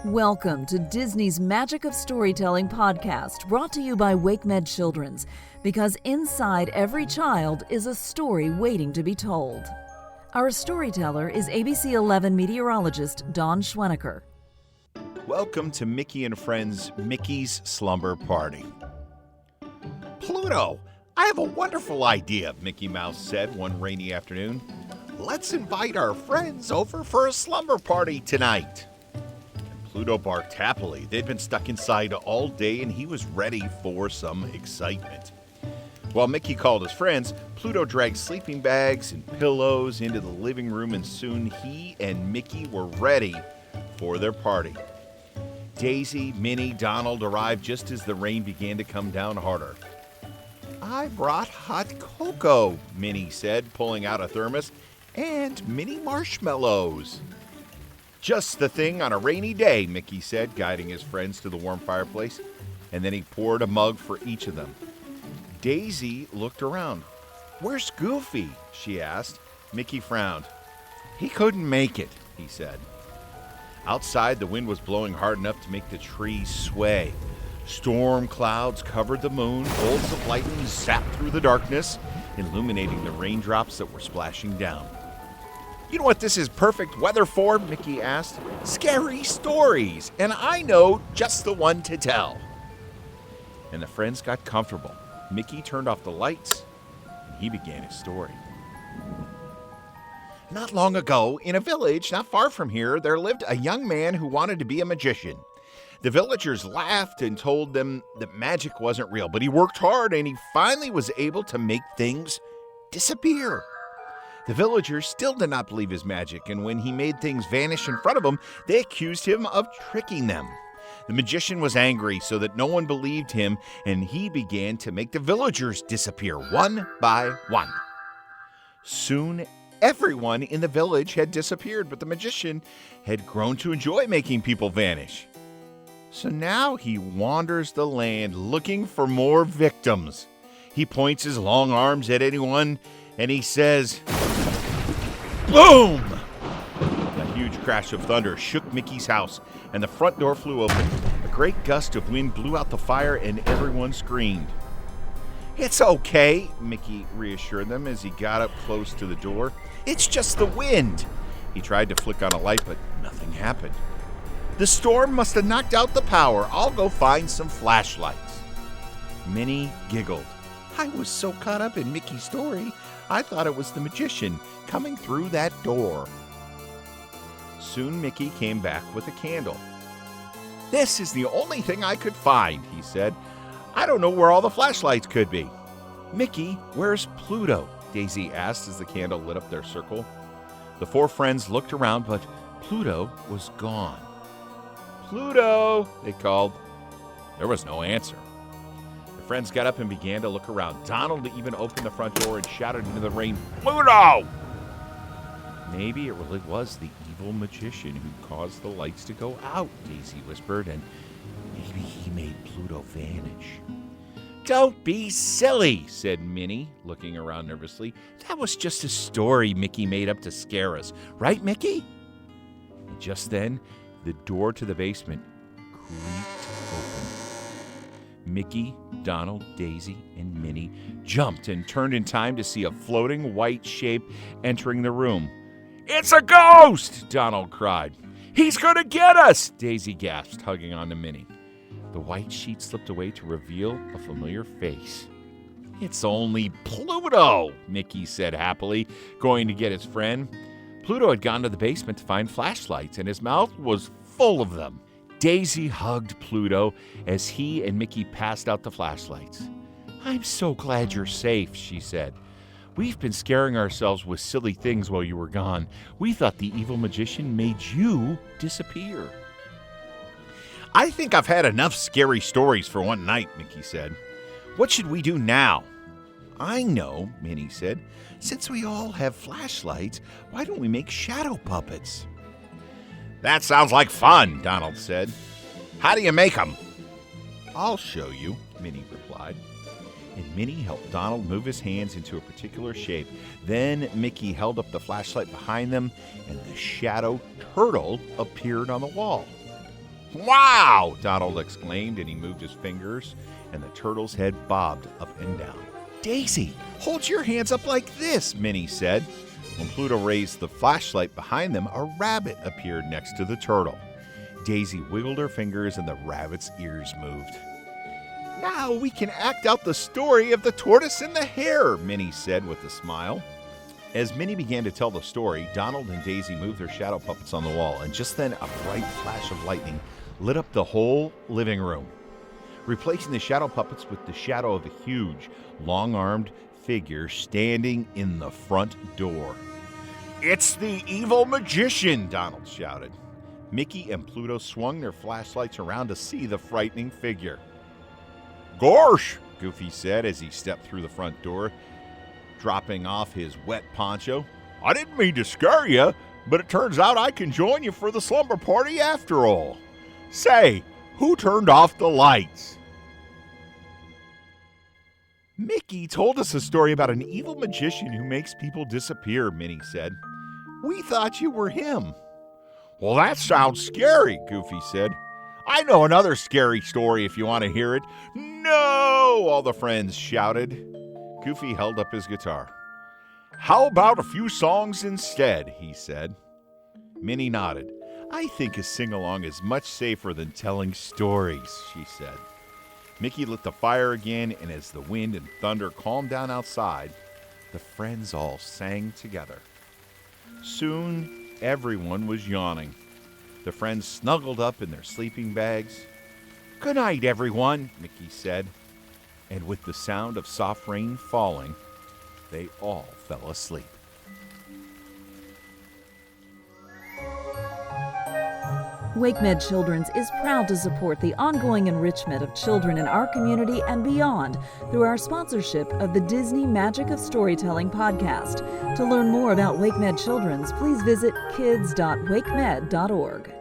Welcome to Disney's Magic of Storytelling podcast, brought to you by WakeMed Children's, because inside every child is a story waiting to be told. Our storyteller is ABC 11 meteorologist Dawn Schweneker. Welcome to Mickey and Friends' Mickey's Slumber Party. Pluto, I have a wonderful idea, Mickey Mouse said one rainy afternoon. Let's invite our friends over for a slumber party tonight. Pluto barked happily. They'd been stuck inside all day and he was ready for some excitement. While Mickey called his friends, Pluto dragged sleeping bags and pillows into the living room, and soon he and Mickey were ready for their party. Daisy, Minnie, Donald arrived just as the rain began to come down harder. I brought hot cocoa, Minnie said, pulling out a thermos, and mini marshmallows. Just the thing on a rainy day, Mickey said, guiding his friends to the warm fireplace, and then he poured a mug for each of them. Daisy looked around. Where's Goofy? She asked. Mickey frowned. He couldn't make it, he said. Outside, the wind was blowing hard enough to make the trees sway. Storm clouds covered the moon, bolts of lightning zapped through the darkness, illuminating the raindrops that were splashing down. You know what this is perfect weather for? Mickey asked. Scary stories, and I know just the one to tell. And the friends got comfortable. Mickey turned off the lights, and he began his story. Not long ago, in a village not far from here, there lived a young man who wanted to be a magician. The villagers laughed and told them that magic wasn't real, but he worked hard and he finally was able to make things disappear. The villagers still did not believe his magic, and when he made things vanish in front of them, they accused him of tricking them. The magician was angry so that no one believed him, and he began to make the villagers disappear one by one. Soon, everyone in the village had disappeared, but the magician had grown to enjoy making people vanish. So now he wanders the land looking for more victims. He points his long arms at anyone, and he says, boom! A huge crash of thunder shook Mickey's house, and the front door flew open. A great gust of wind blew out the fire, and everyone screamed. It's okay, Mickey reassured them as he got up close to the door. It's just the wind. He tried to flick on a light, but nothing happened. The storm must have knocked out the power. I'll go find some flashlights. Minnie giggled. I was so caught up in Mickey's story, I thought it was the magician coming through that door. Soon Mickey came back with a candle. This is the only thing I could find, he said. I don't know where all the flashlights could be. Mickey, where's Pluto? Daisy asked as the candle lit up their circle. The four friends looked around, but Pluto was gone. Pluto, they called. There was no answer. The friends got up and began to look around. Donald even opened the front door and shouted into the rain, Pluto! Maybe it really was the evil magician who caused the lights to go out, Daisy whispered, and maybe he made Pluto vanish. Don't be silly, said Minnie, looking around nervously. That was just a story Mickey made up to scare us. Right, Mickey? And just then, the door to the basement creaked open. Mickey, Donald, Daisy, and Minnie jumped and turned in time to see a floating white shape entering the room. It's a ghost! Donald cried. He's going to get us! Daisy gasped, hugging on to Minnie. The white sheet slipped away to reveal a familiar face. It's only Pluto, Mickey said happily, going to get his friend. Pluto had gone to the basement to find flashlights, and his mouth was full of them. Daisy hugged Pluto as he and Mickey passed out the flashlights. I'm so glad you're safe, she said. We've been scaring ourselves with silly things while you were gone. We thought the evil magician made you disappear. I think I've had enough scary stories for one night, Mickey said. What should we do now? I know, Minnie said. Since we all have flashlights, why don't we make shadow puppets? That sounds like fun, Donald said. How do you make them? I'll show you, Minnie replied. And Minnie helped Donald move his hands into a particular shape. Then Mickey held up the flashlight behind them, and the shadow turtle appeared on the wall. Wow! Donald exclaimed, and he moved his fingers, and the turtle's head bobbed up and down. Daisy, hold your hands up like this, Minnie said. When Pluto raised the flashlight behind them, a rabbit appeared next to the turtle. Daisy wiggled her fingers, and the rabbit's ears moved. Now we can act out the story of the tortoise and the hare, Minnie said with a smile. As Minnie began to tell the story, Donald and Daisy moved their shadow puppets on the wall, and just then a bright flash of lightning lit up the whole living room, replacing the shadow puppets with the shadow of a huge, long-armed figure standing in the front door. It's the evil magician, Donald shouted. Mickey and Pluto swung their flashlights around to see the frightening figure. Gosh, Goofy said as he stepped through the front door, dropping off his wet poncho. I didn't mean to scare you, but it turns out I can join you for the slumber party after all. Say, who turned off the lights? Mickey told us a story about an evil magician who makes people disappear, Minnie said. We thought you were him. Well, that sounds scary, Goofy said. I know another scary story if you want to hear it. No! All the friends shouted. Goofy held up his guitar. How about a few songs instead, he said. Minnie nodded. I think a sing-along is much safer than telling stories, she said. Mickey lit the fire again, and as the wind and thunder calmed down outside, the friends all sang together. Soon, everyone was yawning. The friends snuggled up in their sleeping bags. Good night, everyone, Mickey said. And with the sound of soft rain falling, they all fell asleep. WakeMed Children's is proud to support the ongoing enrichment of children in our community and beyond through our sponsorship of the Disney Magic of Storytelling podcast. To learn more about WakeMed Children's, please visit kids.wakemed.org.